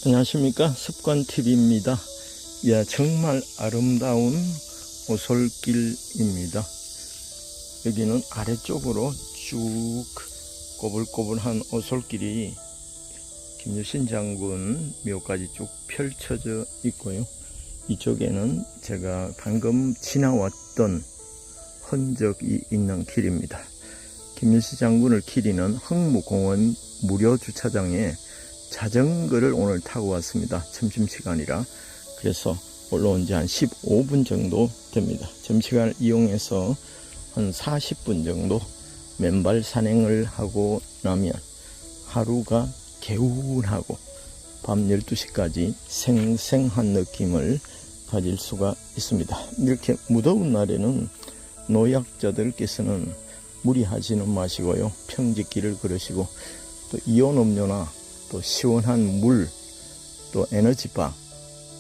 안녕하십니까, 습관TV입니다. 야, 정말 아름다운 오솔길입니다. 여기는 아래쪽으로 쭉 꼬불꼬불한 오솔길이 김유신 장군 묘까지 쭉 펼쳐져 있고요. 이쪽에는 제가 방금 지나왔던 흔적이 있는 길입니다. 김유신 장군을 기리는 흥무공원 무료 주차장에 자전거를 오늘 타고 왔습니다. 점심시간이라. 그래서 올라온 지 한 15분 정도 됩니다. 점심시간을 이용해서 한 40분 정도 맨발 산행을 하고 나면 하루가 개운하고 밤 12시까지 생생한 느낌을 가질 수가 있습니다. 이렇게 무더운 날에는 노약자들께서는 무리하지는 마시고요. 평지길을 걸으시고 또 이온 음료나 또 시원한 물, 또 에너지바,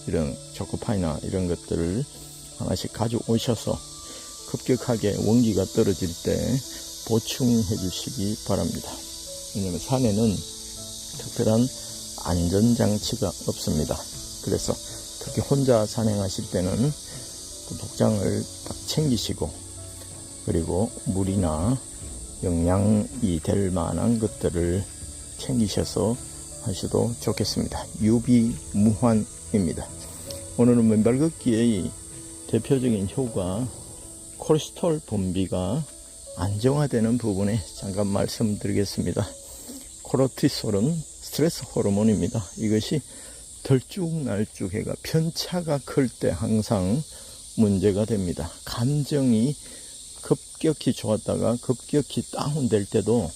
이런 초코파이나 이런 것들을 하나씩 가져오셔서 급격하게 원기가 떨어질 때 보충해 주시기 바랍니다. 왜냐하면 산에는 특별한 안전장치가 없습니다. 그래서 특히 혼자 산행하실 때는 복장을 딱 챙기시고, 그리고 물이나 영양이 될 만한 것들을 챙기셔서 하셔도 좋겠습니다. 유비무환입니다. 오늘은 맨발 걷기의 대표적인 효과 콜레스테롤 분비가 안정화되는 부분에 잠깐 말씀드리겠습니다. 코르티솔은 스트레스 호르몬입니다. 이것이 들쭉날쭉해가 편차가 클 때 항상 문제가 됩니다. 감정이 급격히 좋았다가 급격히 다운될 때도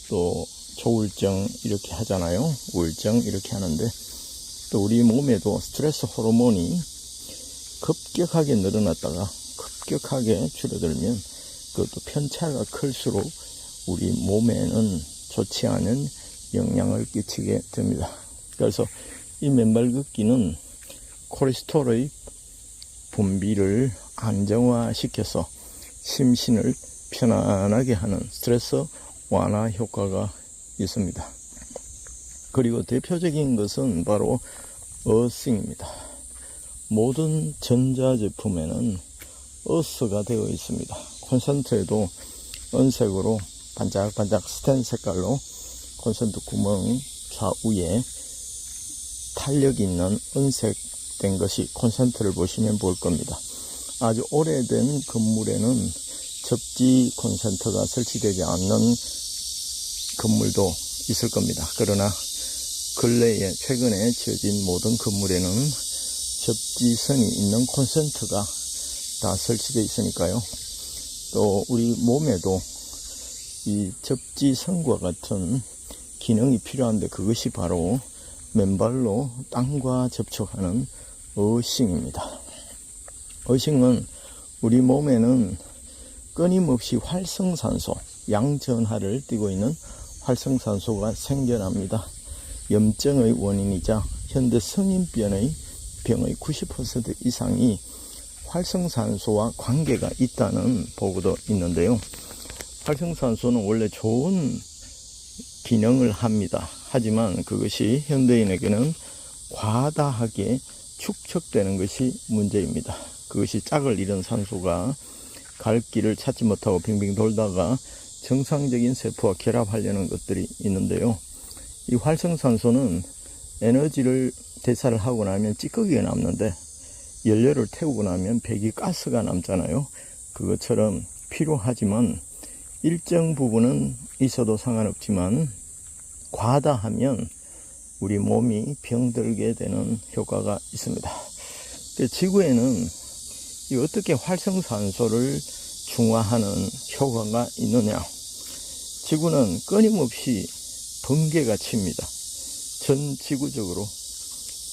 또 조울증 이렇게 하잖아요. 우울증 이렇게 하는데, 또 우리 몸에도 스트레스 호르몬이 급격하게 늘어났다가 급격하게 줄어들면 그것도 편차가 클수록 우리 몸에는 좋지 않은 영향을 끼치게 됩니다. 그래서 이 맨발 걷기는 콜레스테롤의 분비를 안정화시켜서 심신을 편안하게 하는 스트레스 완화 효과가 있습니다. 그리고 대표적인 것은 바로 어싱입니다. 모든 전자제품에는 어스가 되어 있습니다. 콘센트에도 은색으로 반짝반짝 스텐 색깔로 콘센트 구멍 좌우에 탄력 있는 은색된 것이 콘센트를 보시면 볼 겁니다. 아주 오래된 건물에는 접지 콘센트가 설치되지 않는 건물도 있을 겁니다. 그러나 근래에 최근에 지어진 모든 건물에는 접지선이 있는 콘센트가 다 설치되어 있으니까요. 또 우리 몸에도 이 접지선과 같은 기능이 필요한데, 그것이 바로 맨발로 땅과 접촉하는 어싱입니다. 어싱은 우리 몸에는 끊임없이 활성산소, 양전하를 띠고 있는 활성산소가 생겨납니다. 염증의 원인이자 현대 성인병의 병의 90% 이상이 활성산소와 관계가 있다는 보고도 있는데요. 활성산소는 원래 좋은 기능을 합니다. 하지만 그것이 현대인에게는 과다하게 축적되는 것이 문제입니다. 그것이 짝을 잃은 산소가 갈 길을 찾지 못하고 빙빙 돌다가 정상적인 세포와 결합하려는 것들이 있는데요. 이 활성산소는 에너지를 대사를 하고 나면 찌꺼기가 남는데, 연료를 태우고 나면 배기가스가 남잖아요. 그것처럼 필요하지만 일정 부분은 있어도 상관없지만 과다하면 우리 몸이 병들게 되는 효과가 있습니다. 지구에는 어떻게 활성산소를 중화하는 효과가 있느냐? 지구는 끊임없이 번개가 칩니다. 전 지구적으로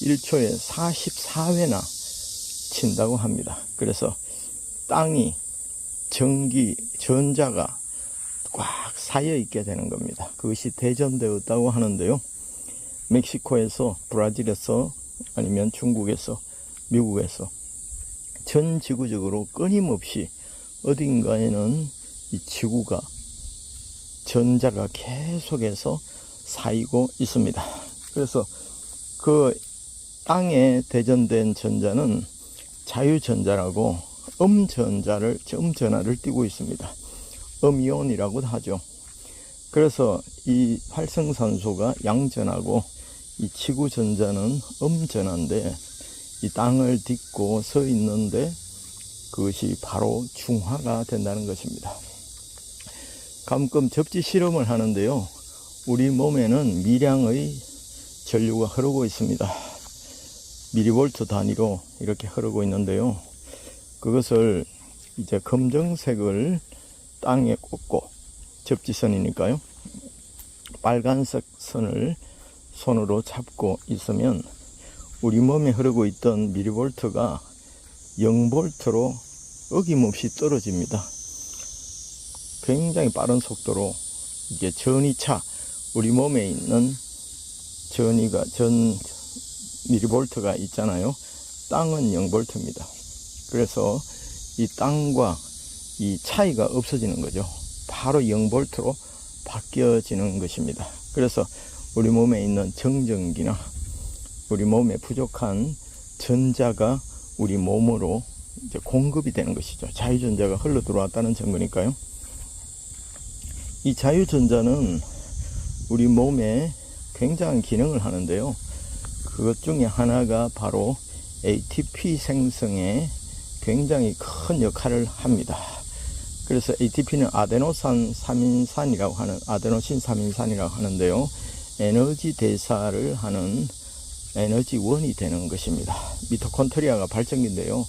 1초에 44회나 친다고 합니다. 그래서 땅이 전기, 전자가 꽉 쌓여 있게 되는 겁니다. 그것이 대전되었다고 하는데요. 멕시코에서, 브라질에서, 아니면 중국에서, 미국에서 전 지구적으로 끊임없이 어딘가에는 이 지구가 전자가 계속해서 쌓이고 있습니다. 그래서 그 땅에 대전된 전자는 자유전자라고 음전하를 띠고 있습니다. 음이온이라고도 하죠. 그래서 이 활성산소가 양전하고 이 지구전자는 음전한데 이 땅을 딛고 서 있는데 그것이 바로 중화가 된다는 것입니다. 가끔 접지 실험을 하는데요. 우리 몸에는 미량의 전류가 흐르고 있습니다. 미리볼트 단위로 이렇게 흐르고 있는데요. 그것을 이제 검정색을 땅에 꽂고, 접지선이니까요. 빨간색 선을 손으로 잡고 있으면 우리 몸에 흐르고 있던 미리볼트가 0볼트로 어김없이 떨어집니다. 굉장히 빠른 속도로 이게 전이차, 우리 몸에 있는 전 미리볼트가 있잖아요. 땅은 0볼트입니다. 그래서 이 땅과 이 차이가 없어지는 거죠. 바로 0볼트로 바뀌어지는 것입니다. 그래서 우리 몸에 있는 정전기나 우리 몸에 부족한 전자가 우리 몸으로 이제 공급이 되는 것이죠. 자유전자가 흘러 들어왔다는 증거니까요. 이 자유전자는 우리 몸에 굉장한 기능을 하는데요. 그것 중에 하나가 바로 ATP 생성에 굉장히 큰 역할을 합니다. 그래서 ATP는 아데노신 3인산이라고 하는데요. 에너지 대사를 하는 에너지원이 되는 것입니다. 미토콘드리아가 발전기인데요.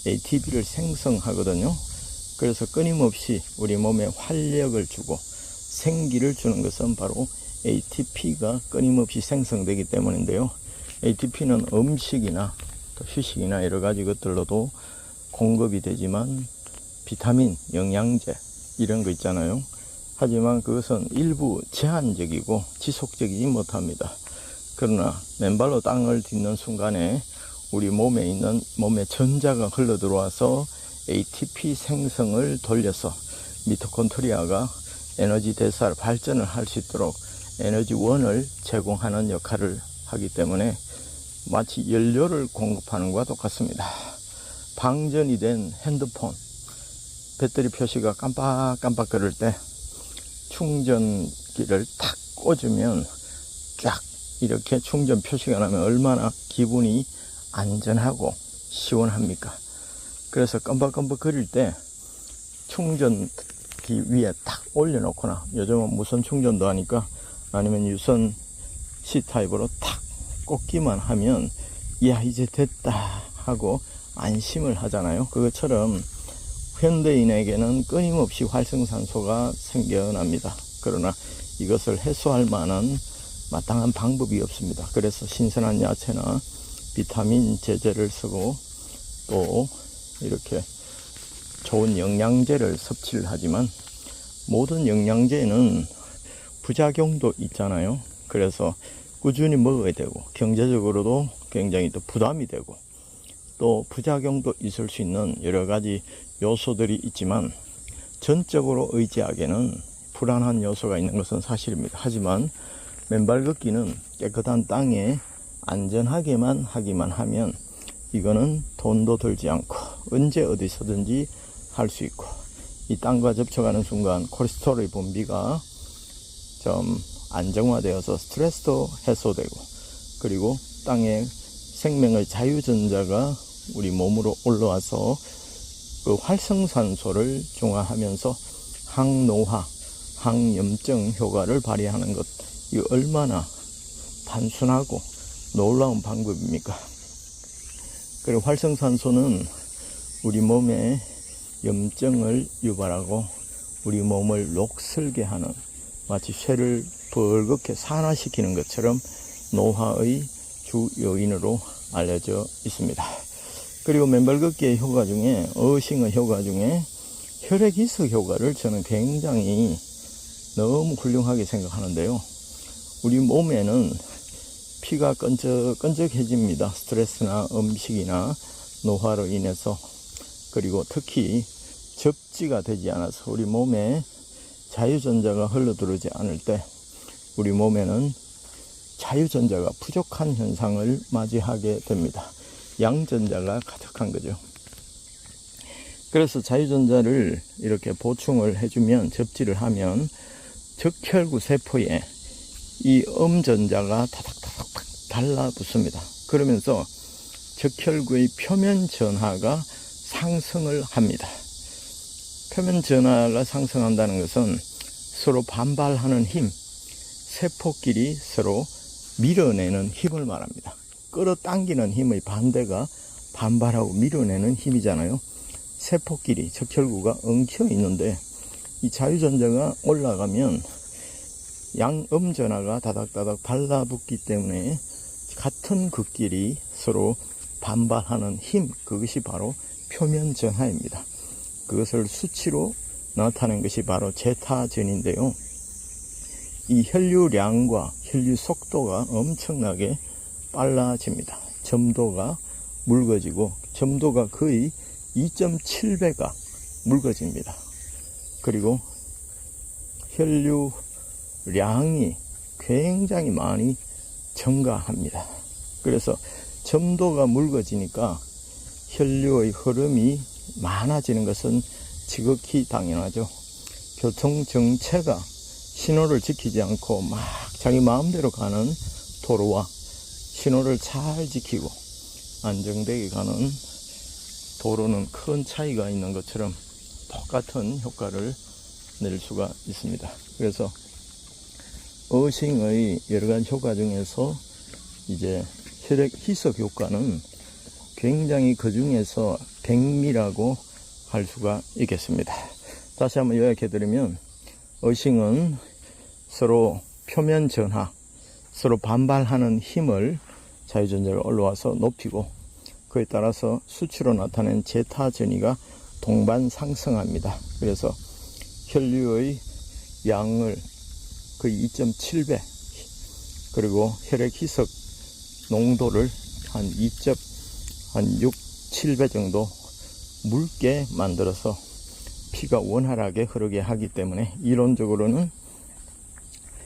ATP를 생성하거든요. 그래서 끊임없이 우리 몸에 활력을 주고 생기를 주는 것은 바로 ATP가 끊임없이 생성되기 때문인데요. ATP는 음식이나 또 휴식이나 여러 가지 것들로도 공급이 되지만 비타민, 영양제 이런 거 있잖아요. 하지만 그것은 일부 제한적이고 지속적이지 못합니다. 그러나 맨발로 땅을 딛는 순간에 우리 몸에 있는 몸의 전자가 흘러 들어와서 ATP 생성을 돌려서 미토콘드리아가 에너지 대사를 발전을 할 수 있도록 에너지원을 제공하는 역할을 하기 때문에 마치 연료를 공급하는 것과 똑같습니다. 방전이 된 핸드폰 배터리 표시가 깜빡깜빡 거릴 때 충전기를 탁 꽂으면 쫙 이렇게 충전 표시가 나면 얼마나 기분이 안전하고 시원합니까? 그래서 깜빡깜빡 거릴 때 충전기 위에 탁 올려놓거나, 요즘은 무선 충전도 하니까 아니면 유선 C타입으로 탁 꽂기만 하면 야 이제 됐다 하고 안심을 하잖아요. 그것처럼 현대인에게는 끊임없이 활성산소가 생겨납니다. 그러나 이것을 해소할 만한 마땅한 방법이 없습니다. 그래서 신선한 야채나 비타민 제제를 쓰고 또 이렇게 좋은 영양제를 섭취를 하지만 모든 영양제는 부작용도 있잖아요. 그래서 꾸준히 먹어야 되고 경제적으로도 굉장히 또 부담이 되고 또 부작용도 있을 수 있는 여러 가지 요소들이 있지만 전적으로 의지하기에는 불안한 요소가 있는 것은 사실입니다. 하지만 맨발 걷기는 깨끗한 땅에 안전하게만 하기만 하면 이거는 돈도 들지 않고 언제 어디서든지 할 수 있고, 이 땅과 접촉하는 순간 콜레스테롤의 분비가 좀 안정화되어서 스트레스도 해소되고, 그리고 땅에 생명의 자유전자가 우리 몸으로 올라와서 그 활성산소를 중화하면서 항노화, 항염증 효과를 발휘하는 것, 이 얼마나 단순하고 놀라운 방법입니까? 그리고 활성산소는 우리 몸에 염증을 유발하고 우리 몸을 녹슬게 하는, 마치 쇠를 벌겋게 산화시키는 것처럼 노화의 주 요인으로 알려져 있습니다. 그리고 맨발 걷기의 효과 중에, 어싱의 효과 중에 혈액 이식 효과를 저는 굉장히 너무 훌륭하게 생각하는데요. 우리 몸에는 피가 끈적끈적해집니다. 스트레스나 음식이나 노화로 인해서. 그리고 특히 접지가 되지 않아서 우리 몸에 자유전자가 흘러들어오지 않을 때 우리 몸에는 자유전자가 부족한 현상을 맞이하게 됩니다. 양전자가 가득한 거죠. 그래서 자유전자를 이렇게 보충을 해주면, 접지를 하면 적혈구 세포에 이 음전자가 다닥다닥 달라붙습니다. 그러면서 적혈구의 표면 전하가 상승을 합니다. 표면 전하가 상승한다는 것은 서로 반발하는 힘, 세포끼리 서로 밀어내는 힘을 말합니다. 끌어당기는 힘의 반대가 반발하고 밀어내는 힘이잖아요. 세포끼리 적혈구가 엉켜 있는데 이 자유전자가 올라가면 양음전하가 다닥다닥 달라붙기 때문에 같은 극끼리 서로 반발하는 힘, 그것이 바로 표면전하입니다. 그것을 수치로 나타낸 것이 바로 제타전인데요. 이 혈류량과 혈류 속도가 엄청나게 빨라집니다. 점도가 묽어지고, 점도가 거의 2.7배가 묽어집니다. 그리고 혈류량이 굉장히 많이 증가합니다. 그래서 점도가 묽어지니까 혈류의 흐름이 많아지는 것은 지극히 당연하죠. 교통정체가 신호를 지키지 않고 막 자기 마음대로 가는 도로와 신호를 잘 지키고 안정되게 가는 도로는 큰 차이가 있는 것처럼 똑같은 효과를 낼 수가 있습니다. 그래서 어싱의 여러 가지 효과 중에서 이제 혈액 희석 효과는 굉장히 그 중에서 백미라고 할 수가 있겠습니다. 다시 한번 요약해드리면, 어싱은 서로 표면 전하, 서로 반발하는 힘을 자유전자가 올라와서 높이고, 그에 따라서 수치로 나타낸 제타 전이가 동반 상승합니다. 그래서 혈류의 양을 거의 2.7배, 그리고 혈액 희석 농도를 한 6, 7배 정도 묽게 만들어서 피가 원활하게 흐르게 하기 때문에 이론적으로는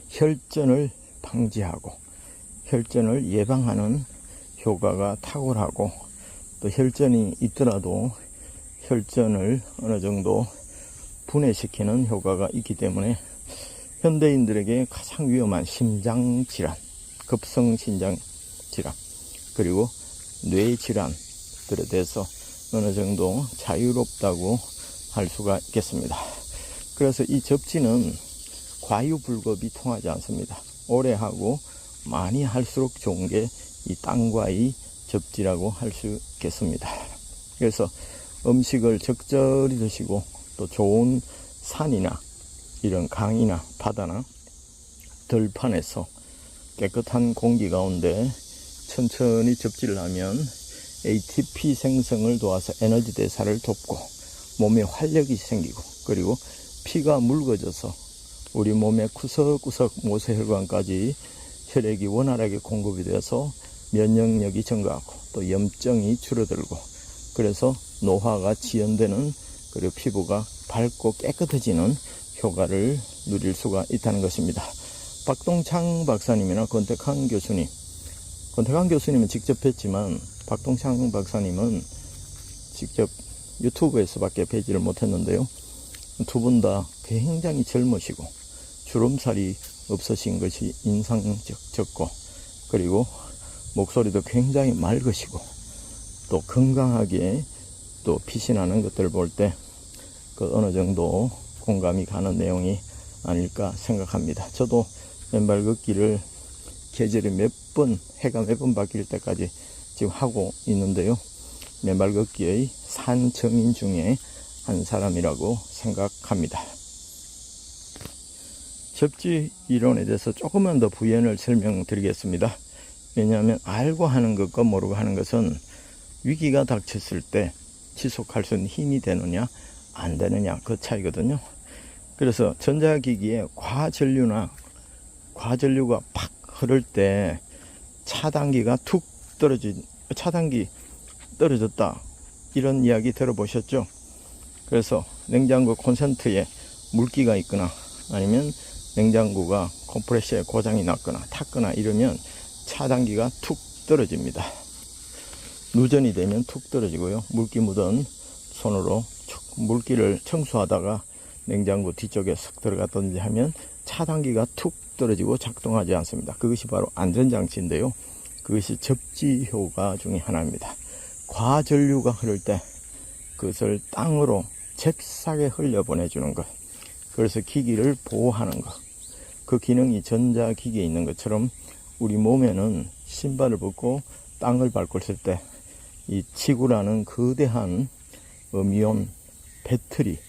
혈전을 방지하고 혈전을 예방하는 효과가 탁월하고, 또 혈전이 있더라도 혈전을 어느 정도 분해시키는 효과가 있기 때문에 현대인들에게 가장 위험한 심장질환, 급성심장질환, 그리고 뇌질환들에 대해서 어느 정도 자유롭다고 할 수가 있겠습니다. 그래서 이 접지는 과유불급이 통하지 않습니다. 오래 하고 많이 할수록 좋은 게 이 땅과의 접지라고 할 수 있겠습니다. 그래서 음식을 적절히 드시고, 또 좋은 산이나 이런 강이나 바다나 들판에서 깨끗한 공기 가운데 천천히 접지를 하면 ATP 생성을 도와서 에너지 대사를 돕고 몸에 활력이 생기고, 그리고 피가 묽어져서 우리 몸의 구석구석 모세혈관까지 혈액이 원활하게 공급이 되어서 면역력이 증가하고 또 염증이 줄어들고, 그래서 노화가 지연되는, 그리고 피부가 밝고 깨끗해지는 효과를 누릴 수가 있다는 것입니다. 박동창 박사님이나 권택한 교수님은 직접 뵀지만 박동창 박사님은 직접 유튜브에서밖에 뵈지를 못했는데요. 두 분 다 굉장히 젊으시고 주름살이 없으신 것이 인상적이고, 그리고 목소리도 굉장히 맑으시고, 또 건강하게 또 빛이 나는 것들을 볼 때 어느 정도 공감이 가는 내용이 아닐까 생각합니다. 저도 맨발 걷기를 계절이 해가 몇 번 바뀔 때까지 지금 하고 있는데요. 맨발 걷기의 산증인 중에 한 사람이라고 생각합니다. 접지 이론에 대해서 조금만 더 부연을 설명드리겠습니다. 왜냐하면 알고 하는 것과 모르고 하는 것은 위기가 닥쳤을 때 지속할 수 있는 힘이 되느냐 안 되느냐, 그 차이거든요. 그래서 전자기기에 과전류가 팍 흐를 때 차단기가 차단기 떨어졌다, 이런 이야기 들어보셨죠? 그래서 냉장고 콘센트에 물기가 있거나 아니면 냉장고가 컴프레셔에 고장이 났거나 탔거나 이러면 차단기가 툭 떨어집니다. 누전이 되면 툭 떨어지고요. 물기 묻은 손으로 물기를 청소하다가 냉장고 뒤쪽에 쓱 들어갔든지 하면 차단기가 툭 떨어지고 작동하지 않습니다. 그것이 바로 안전장치인데요. 그것이 접지 효과 중에 하나입니다. 과전류가 흐를 때 그것을 땅으로 잽싸게 흘려보내주는 것. 그래서 기기를 보호하는 것. 그 기능이 전자기기에 있는 것처럼 우리 몸에는 신발을 벗고 땅을 밟고 있을 때 이 지구라는 거대한 미온 배터리,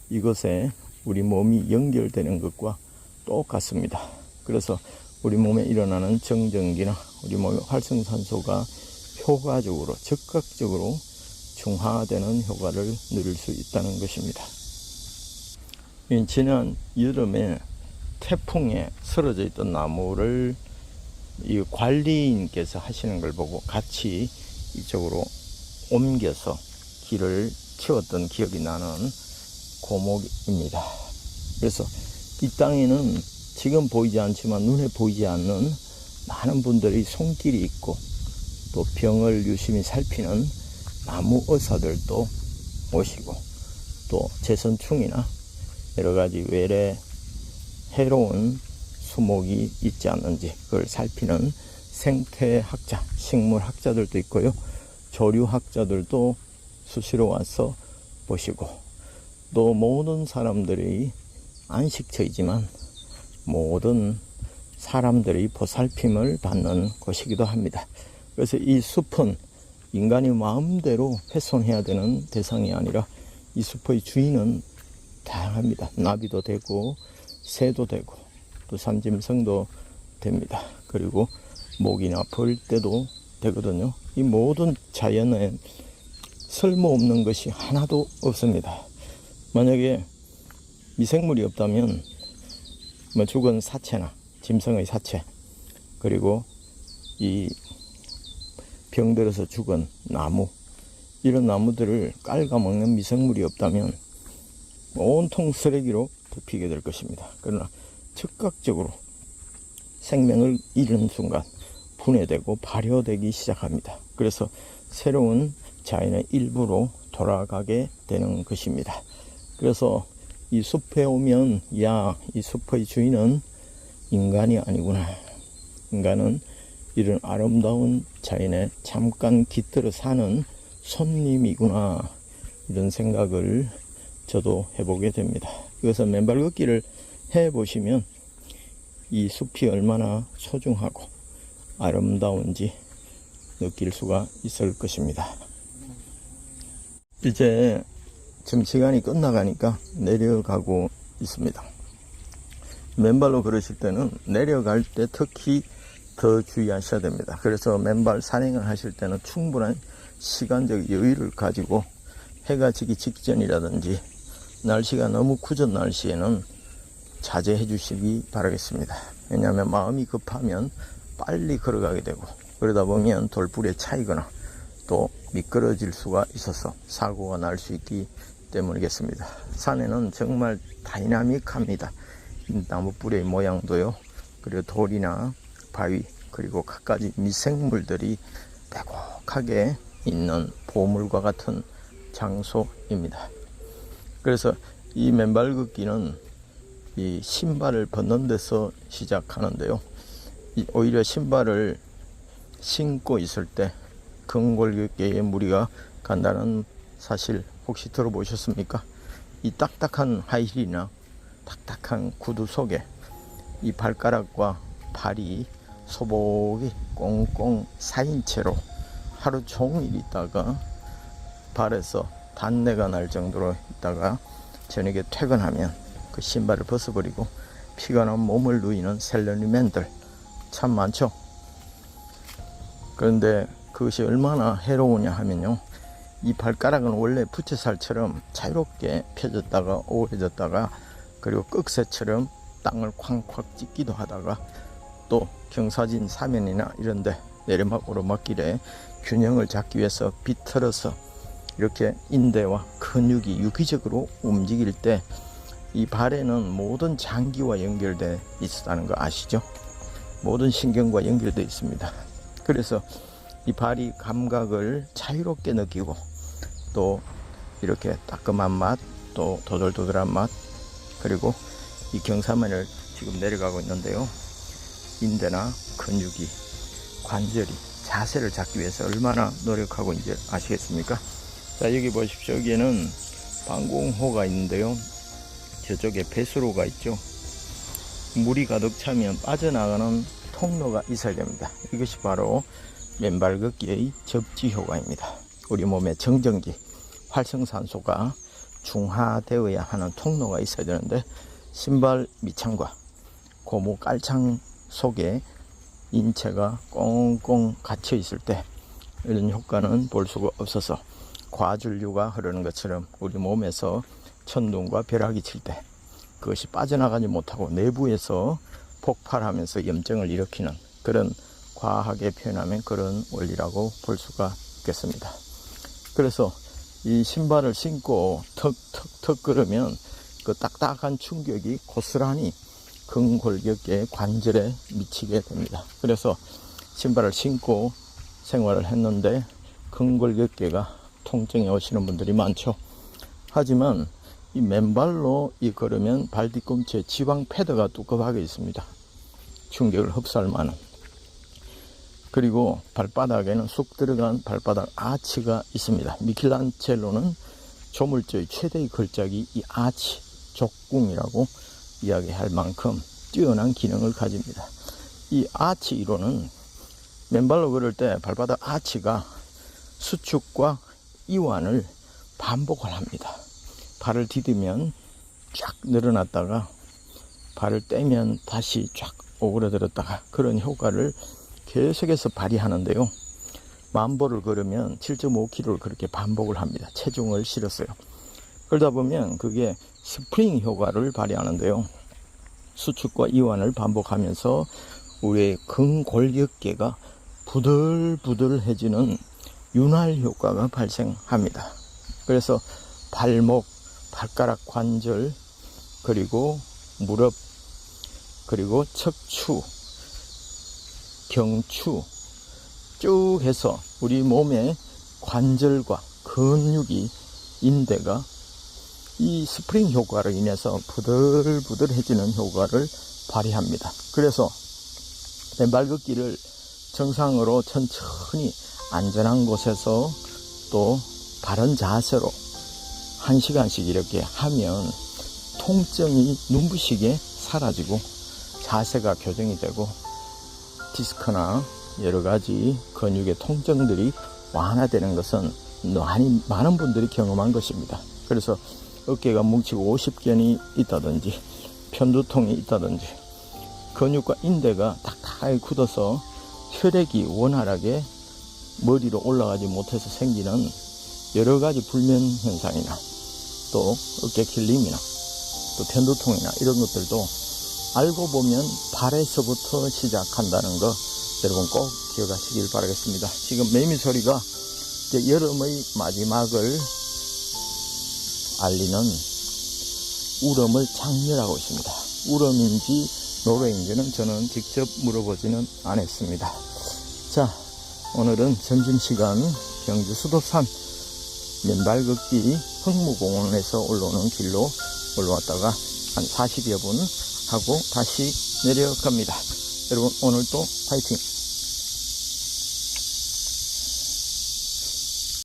이것에 우리 몸이 연결되는 것과 똑같습니다. 그래서 우리 몸에 일어나는 정전기나 우리 몸의 활성산소가 효과적으로 즉각적으로 중화되는 효과를 누릴 수 있다는 것입니다. 지난 여름에 태풍에 쓰러져 있던 나무를 이 관리인께서 하시는 걸 보고 같이 이쪽으로 옮겨서 길을 치웠던 기억이 나는 고목입니다. 그래서 이 땅에는 지금 보이지 않지만 눈에 보이지 않는 많은 분들이 손길이 있고 또 병을 유심히 살피는 나무 의사들도 오시고 또 제선충이나 여러가지 외래 해로운 수목이 있지 않는지 그걸 살피는 생태학자, 식물학자들도 있고요. 조류학자들도 수시로 와서 보시고 또 모든 사람들이 안식처이지만 모든 사람들이 보살핌을 받는 곳이기도 합니다. 그래서 이 숲은 인간이 마음대로 훼손해야 되는 대상이 아니라 이 숲의 주인은 다양합니다. 나비도 되고 새도 되고 또 삼짐승도 됩니다. 그리고 모기나 벌떼도 되거든요. 이 모든 자연에 쓸모없는 것이 하나도 없습니다. 만약에 미생물이 없다면 죽은 사체나 짐승의 사체 그리고 이 병들어서 죽은 나무 이런 나무들을 깔아먹는 미생물이 없다면 온통 쓰레기로 덮이게 될 것입니다. 그러나 즉각적으로 생명을 잃은 순간 분해되고 발효되기 시작합니다. 그래서 새로운 자연의 일부로 돌아가게 되는 것입니다. 그래서 이 숲에 오면 야, 이 숲의 주인은 인간이 아니구나. 인간은 이런 아름다운 자연에 잠깐 깃들어 사는 손님이구나. 이런 생각을 저도 해보게 됩니다. 그래서 맨발 걷기를 해보시면 이 숲이 얼마나 소중하고 아름다운지 느낄 수가 있을 것입니다. 이제 지금 시간이 끝나가니까 내려가고 있습니다. 맨발로 걸으실 때는 내려갈 때 특히 더 주의하셔야 됩니다. 그래서 맨발 산행을 하실 때는 충분한 시간적 여유를 가지고 해가 지기 직전이라든지 날씨가 너무 굳은 날씨에는 자제해 주시기 바라겠습니다. 왜냐하면 마음이 급하면 빨리 걸어가게 되고 그러다 보면 돌불에 차이거나 또 미끄러질 수가 있어서 사고가 날 수 있기 때문이겠습니다. 산에는 정말 다이나믹합니다. 나무뿌리의 모양도요. 그리고 돌이나 바위 그리고 갖가지 미생물들이 빼곡하게 있는 보물과 같은 장소입니다. 그래서 이 맨발 걷기는 이 신발을 벗는 데서 시작하는데요. 오히려 신발을 신고 있을 때 근골격계에 무리가 간다는 사실 혹시 들어보셨습니까? 이 딱딱한 하이힐이나 딱딱한 구두 속에 이 발가락과 발이 소복이 꽁꽁 쌓인 채로 하루 종일 있다가 발에서 단내가 날 정도로 있다가 저녁에 퇴근하면 그 신발을 벗어버리고 피가 난 몸을 누이는 셀러리맨들 참 많죠. 그런데 그것이 얼마나 해로우냐 하면요, 이 발가락은 원래 부채살처럼 자유롭게 펴졌다가 오래졌다가 그리고 꺽쇠처럼 땅을 쾅쾅 찍기도 하다가 또 경사진 사면이나 이런데 내리막 오르막길에 균형을 잡기 위해서 비틀어서 이렇게 인대와 근육이 유기적으로 움직일 때 이 발에는 모든 장기와 연결돼 있다는 거 아시죠? 모든 신경과 연결돼 있습니다. 그래서 이 발이 감각을 자유롭게 느끼고 또 이렇게 따끔한 맛, 또 도돌도돌한 맛, 그리고 이 경사면을 지금 내려가고 있는데요. 인대나 근육이, 관절이 자세를 잡기 위해서 얼마나 노력하고 있는지 아시겠습니까? 자, 여기 보십시오. 여기에는 방공호가 있는데요. 저쪽에 배수로가 있죠. 물이 가득 차면 빠져나가는 통로가 있어야 됩니다. 이것이 바로 맨발 걷기의 접지 효과입니다. 우리 몸의 정전기, 활성산소가 중화되어야 하는 통로가 있어야 되는데, 신발 밑창과 고무 깔창 속에 인체가 꽁꽁 갇혀 있을 때 이런 효과는 볼 수가 없어서, 과전류가 흐르는 것처럼 우리 몸에서 천둥과 벼락이 칠 때 그것이 빠져나가지 못하고 내부에서 폭발하면서 염증을 일으키는, 그런 과하게 표현하면 그런 원리라고 볼 수가 있겠습니다. 그래서 이 신발을 신고 턱턱턱 걸으면 그 딱딱한 충격이 고스란히 근골격계 관절에 미치게 됩니다. 그래서 신발을 신고 생활을 했는데 근골격계가 통증이 오시는 분들이 많죠. 하지만 이 맨발로 걸으면 발 뒤꿈치에 지방 패드가 두껍하게 있습니다. 충격을 흡수할 만한. 그리고 발바닥에는 쑥 들어간 발바닥 아치가 있습니다. 미켈란젤로는 조물주의 최대의 걸작이 이 아치, 족궁이라고 이야기할 만큼 뛰어난 기능을 가집니다. 이 아치 이론은 맨발로 걸을 때 발바닥 아치가 수축과 이완을 반복을 합니다. 발을 디디면 쫙 늘어났다가 발을 떼면 다시 쫙 오그라들었다가, 그런 효과를 계속해서 발휘하는데요. 10,000보를 걸으면 7.5km를 그렇게 반복을 합니다. 체중을 실었어요. 그러다 보면 그게 스프링 효과를 발휘하는데요. 수축과 이완을 반복하면서 우리의 근골격계가 부들부들해지는 윤활 효과가 발생합니다. 그래서 발목, 발가락 관절, 그리고 무릎, 그리고 척추, 경추 쭉 해서 우리 몸의 관절과 근육이, 인대가 이 스프링 효과로 인해서 부들부들해지는 효과를 발휘합니다. 그래서 맨발 걷기를 정상으로 천천히 안전한 곳에서 또 바른 자세로 1시간씩 이렇게 하면 통증이 눈부시게 사라지고 자세가 교정이 되고 디스크나 여러가지 근육의 통증들이 완화되는 것은 많은 분들이 경험한 것입니다. 그래서 어깨가 뭉치고 오십견이 있다든지 편두통이 있다든지 근육과 인대가 딱딱하게 굳어서 혈액이 원활하게 머리로 올라가지 못해서 생기는 여러가지 불면 현상이나 또 어깨 결림이나 또 편두통이나 이런 것들도 알고 보면 발에서부터 시작한다는 거 여러분 꼭 기억하시길 바라겠습니다. 지금 매미 소리가 이제 여름의 마지막을 알리는 울음을 장렬하고 있습니다. 울음인지 노래인지는 저는 직접 물어보지는 않았습니다. 자, 오늘은 점심시간 경주 수도산 맨발 걷기 흥무공원에서 올라오는 길로 올라왔다가 한 40여 분 하고 다시 내려갑니다. 여러분 오늘도 파이팅!